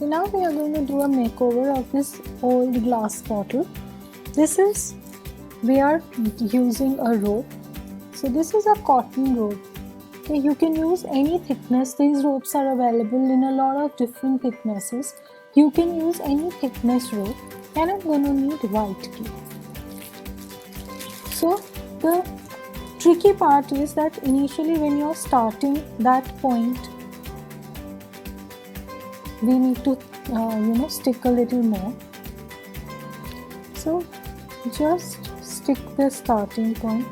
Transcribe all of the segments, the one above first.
So now we are going to do a makeover of this old glass bottle. We are using a rope. So this is a cotton rope. Okay, you can use any thickness. These ropes are available in a lot of different thicknesses. You can use any thickness rope, and I'm going to need white key. So the tricky part is that initially when you're starting that point, we need to stick a little more. So just stick the starting point,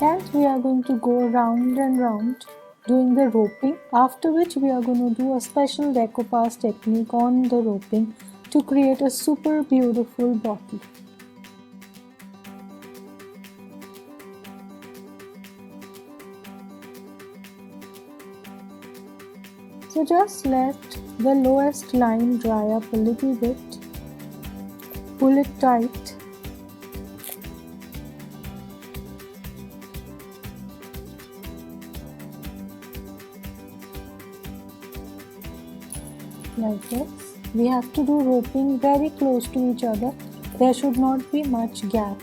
and we are going to go round and round doing the roping, after which we are going to do a special decoupage technique on the roping to create a super beautiful bottle. So just let the lowest line dry up a little bit, pull it tight, like this. We have to do roping very close to each other. There should not be much gap.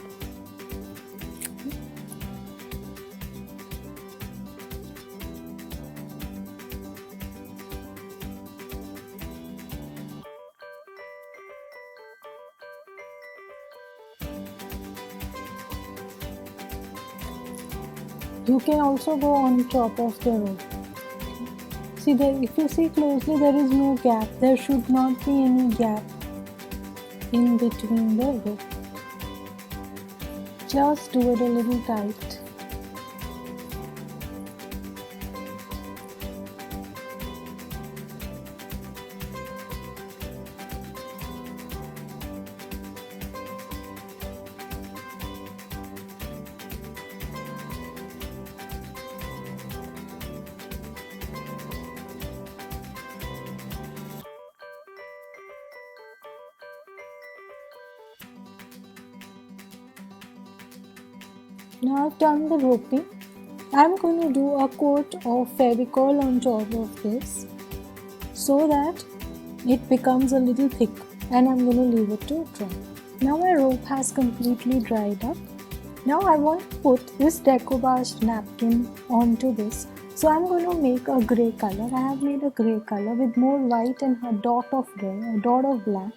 You can also go on top of the rope. See there, if you see closely, there is no gap. There should not be any gap in between the rope. Just do it a little tight. Now I've done the roping. I'm going to do a coat of Fevicol on top of this so that it becomes a little thick, and I'm going to leave it to dry. Now my rope has completely dried up. Now I want to put this decoupage napkin onto this. So I'm going to make a grey color. I have made a grey color with more white and a dot of grey, a dot of black.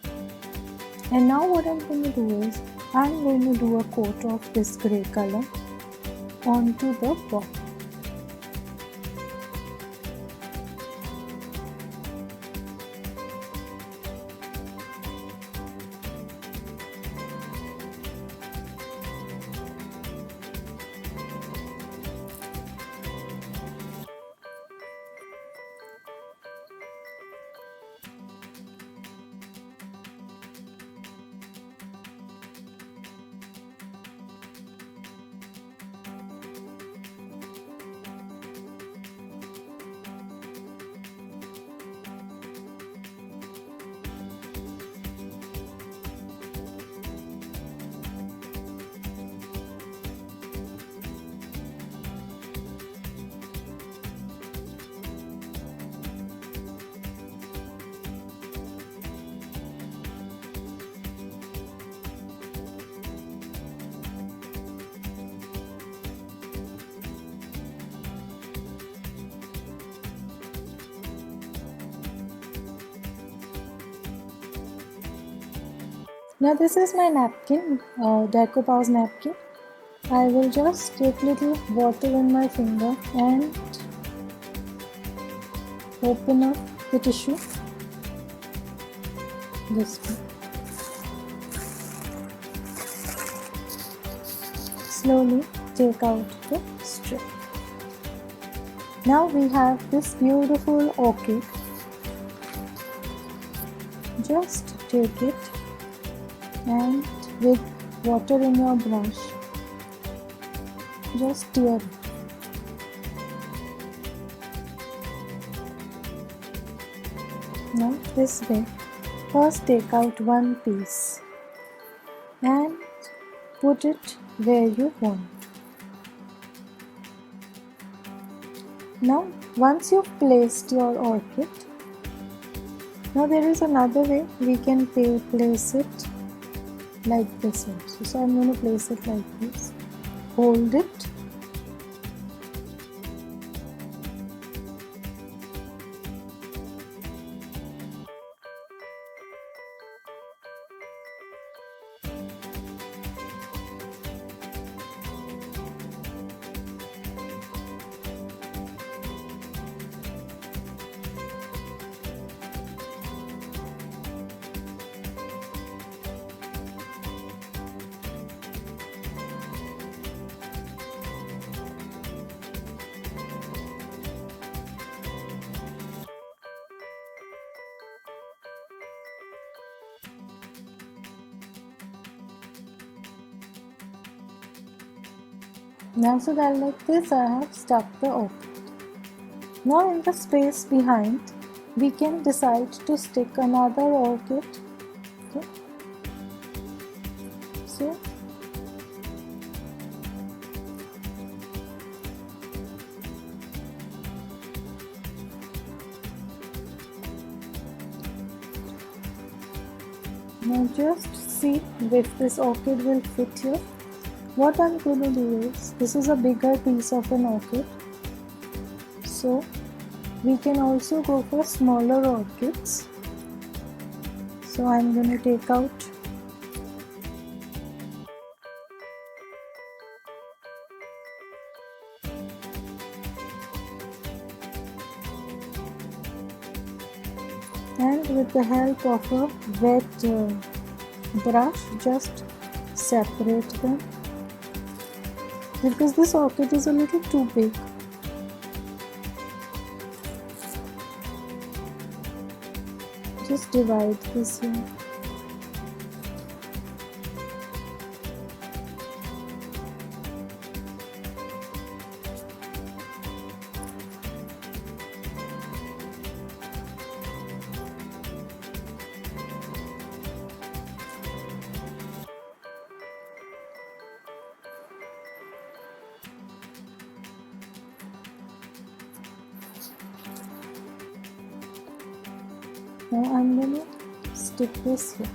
And now what I'm going to do is, I'm going to do a coat of this grey color onto the bottle. Now this is my napkin, decoupage napkin. I will just take little water in my finger and open up the tissue this way. Slowly take out the strip. Now we have this beautiful orchid. Just take it and with water in your brush, just tear it. Now this way, first take out one piece and put it where you want. Now once you've placed your orchid, Now there is another way we can place it like this also. So I'm going to place it like this, hold it, now so that like this I have stuck the orchid. Now in the space behind we can decide to stick another orchid. Okay. So now just see if this orchid will fit here. What I'm going to do is, this is a bigger piece of an orchid, so we can also go for smaller orchids. So I'm going to take out and with the help of a wet brush just separate them, because this orchid is a little too big. Just divide this here. Now I'm going to stick this here.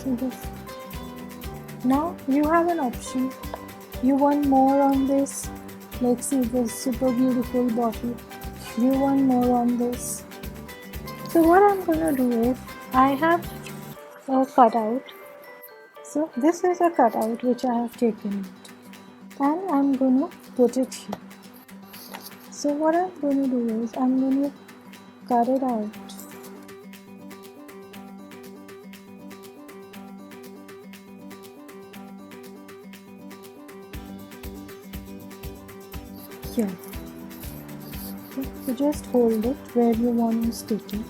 So this. Now you have an option. You want more on this. Let's see this super beautiful bottle. You want more on this. So what I'm gonna do is, I have a cutout. So this is a cutout which I have taken out, and I'm gonna put it here. So what I'm gonna do is, I'm gonna cut it out. Here. Okay, so just hold it where you want to stick it.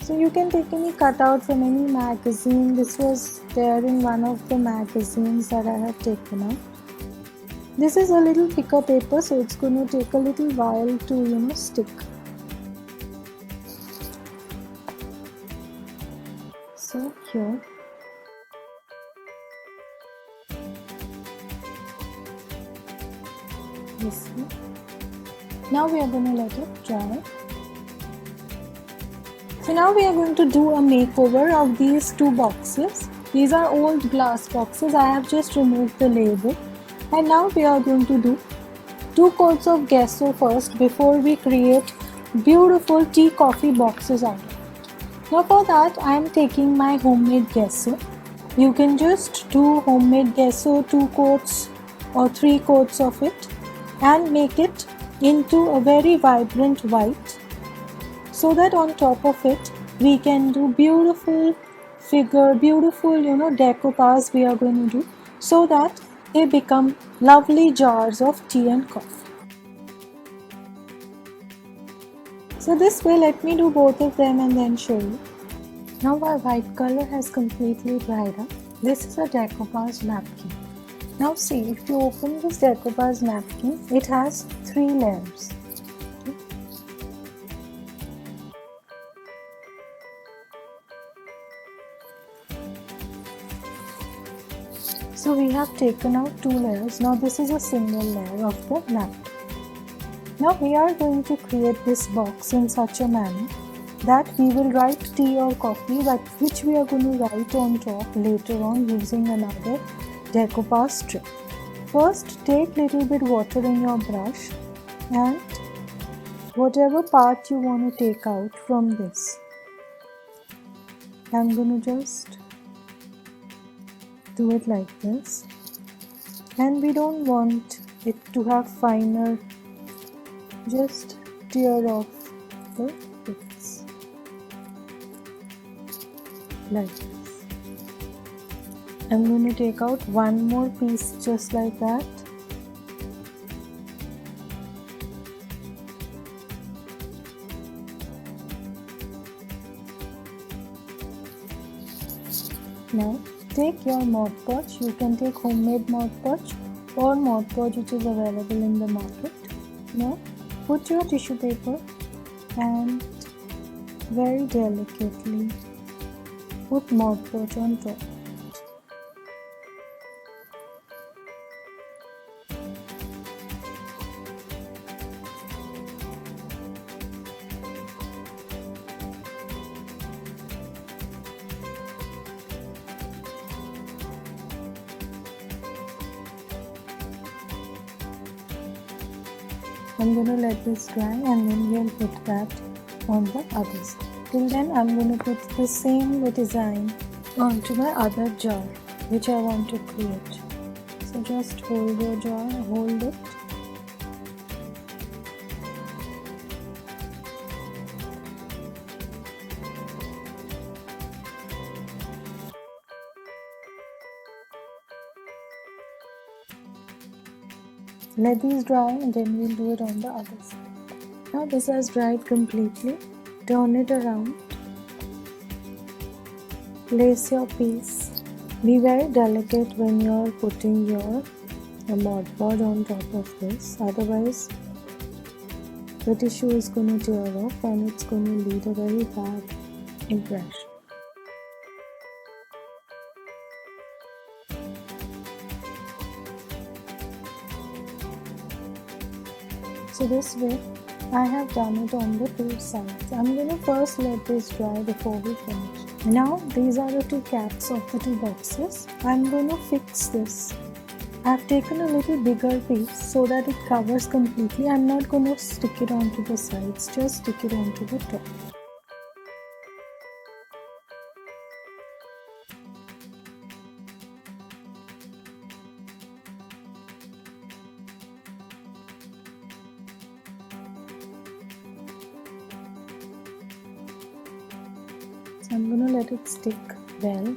So you can take any cutout from any magazine. This was there in one of the magazines that I have taken out. This is a little thicker paper, so it's going to take a little while to stick. So here. This way. Now we are going to let it dry. So now we are going to do a makeover of these two boxes. These are old glass boxes. I have just removed the label. And now we are going to do 2 coats of gesso first before we create beautiful tea coffee boxes out of it. Now for that I am taking my homemade gesso. You can just do homemade gesso 2 coats or 3 coats of it and make it into a very vibrant white, so that on top of it we can do beautiful figure, beautiful decoupage we are going to do, so that they become lovely jars of tea and coffee. So this way, let me do both of them and then show you. Now our white color has completely dried up. This is a decoupage napkin. Now see, if you open this decoupage napkin, it has 3 layers. So we have taken out 2 layers. Now this is a single layer of the napkin. Now we are going to create this box in such a manner that we will write tea or coffee, but which we are going to write on top later on using another decoupage strip. First, take little bit water in your brush and whatever part you want to take out from this, I'm going to just do it like this, and we don't want it to have finer, just tear off the bits like this. I'm going to take out one more piece just like that. Now take your Mod Podge. You can take homemade Mod Podge or Mod Podge which is available in the market. Now put your tissue paper and very delicately put Mod Podge on top. I'm going to let this dry and then we'll put that on the other side. Till then I'm going to put the same design onto my other jar which I want to create. So just hold your jar, hold it. Let these dry and then we'll do it on the other side. Now this has dried completely. Turn it around. Place your piece. Be very delicate when you're putting your Mod Podge on top of this. Otherwise, the tissue is going to tear off and it's going to lead a very bad impression. So this way I have done it on the 2 sides. I'm going to first let this dry before we finish. Now these are the 2 caps of the 2 boxes. I'm going to fix this. I've taken a little bigger piece so that it covers completely. I'm not going to stick it onto the sides, just stick it onto the top. I'm going to let it stick well.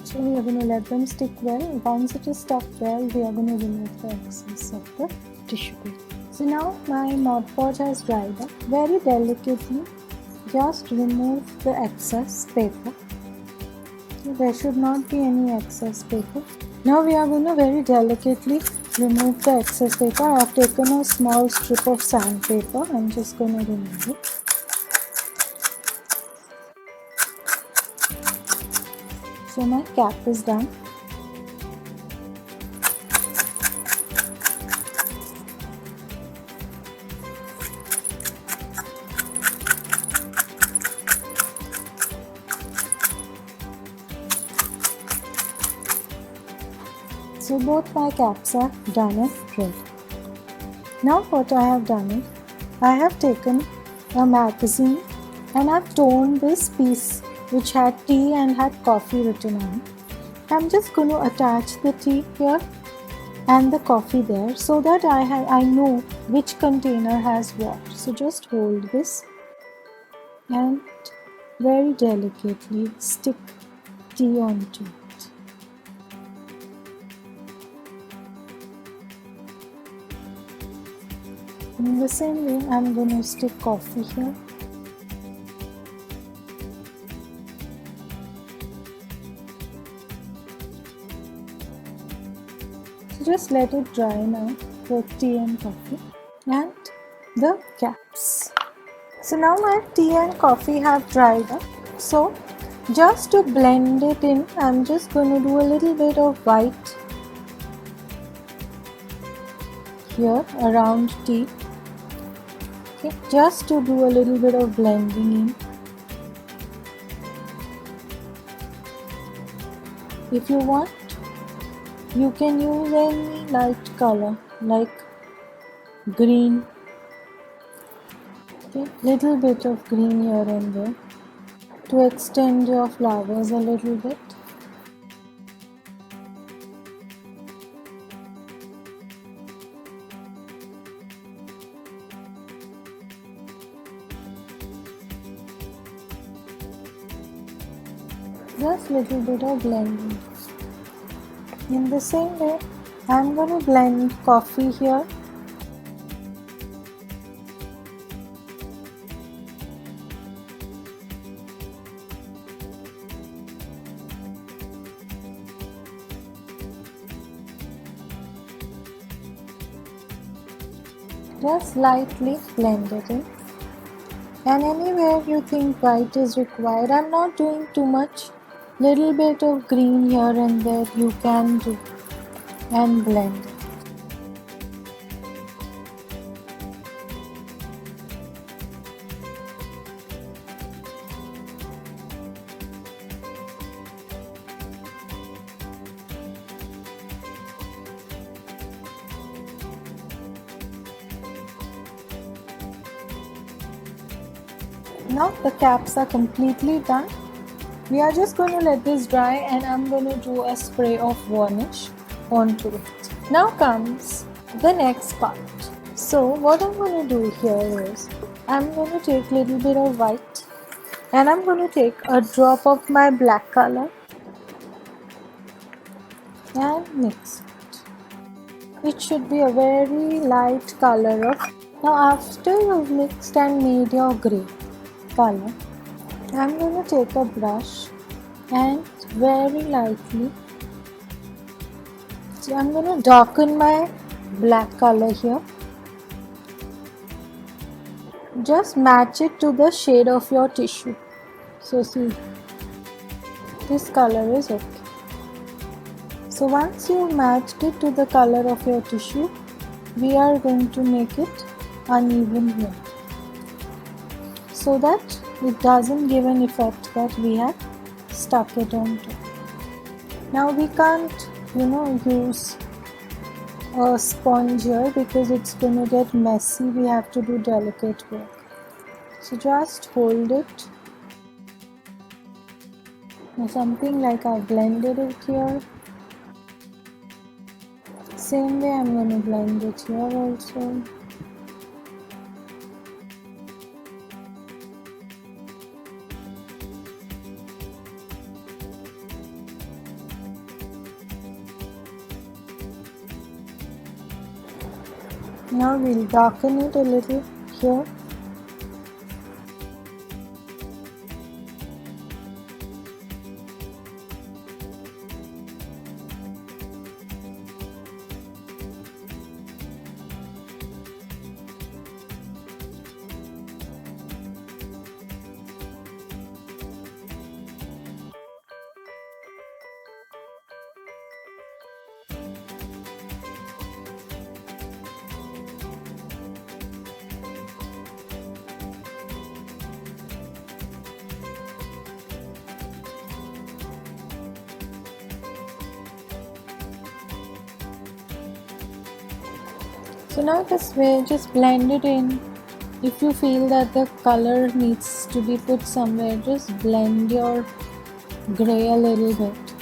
So we are going to let them stick well. Once it is stuck well, we are going to remove the excess of the tissue paper. So now my Mod Podge has dried up. Very delicately, just remove the excess paper. So there should not be any excess paper. Now we are going to very delicately remove the excess paper. I have taken a small strip of sandpaper. I'm just going to remove it. So my cap is done. So both my caps are done and ready. Now what I have done is, I have taken a magazine and I've torn this piece which had tea and had coffee written on it. I'm just going to attach the tea here and the coffee there so that I know which container has what. So just hold this and very delicately stick tea onto it. In the same way, I'm going to stick coffee here. So just let it dry now, both tea and coffee, and the caps. So now my tea and coffee have dried up. So just to blend it in, I'm just going to do a little bit of white here around tea. Okay, just to do a little bit of blending in. If you want, you can use any light color like green. Okay, little bit of green here and there to extend your flowers a little bit. Just little bit of blending. In the same way, I'm going to blend coffee here. Just lightly blend it in. And anywhere you think white is required, I'm not doing too much. Little bit of green here and there you can do and blend it. Now the caps are completely done. We are just going to let this dry and I'm going to do a spray of varnish onto it. Now comes the next part. So what I'm going to do here is I'm going to take a little bit of white and I'm going to take a drop of my black color and mix it. It should be a very light color of. Now after you've mixed and made your grey color, I'm going to take a brush and very lightly, so I'm going to darken my black color here. Just match it to the shade of your tissue. So see, this color is okay. So once you matched it to the color of your tissue, we are going to make it uneven here, so that it doesn't give an effect that we have stuck it onto. Now we can't use a sponge here because it's going to get messy. We have to do delicate work. So just hold it. Now something like I blended it here. Same way I'm going to blend it here also. Now we'll darken it a little here. So now this way, just blend it in. If you feel that the color needs to be put somewhere, just blend your grey a little bit.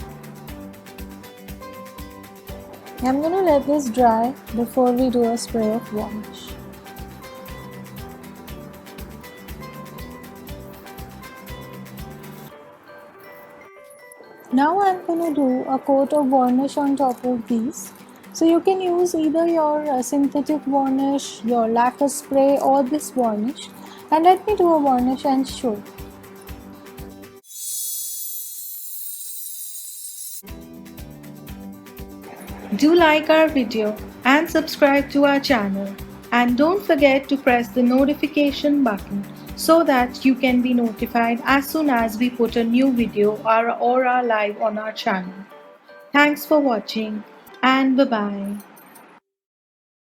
I'm going to let this dry before we do a spray of varnish. Now I'm going to do a coat of varnish on top of these. So you can use either your synthetic varnish, your lacquer spray, or this varnish. And let me do a varnish and show. Do like our video and subscribe to our channel, and don't forget to press the notification button so that you can be notified as soon as we put a new video or are live on our channel. Thanks for watching and bye bye.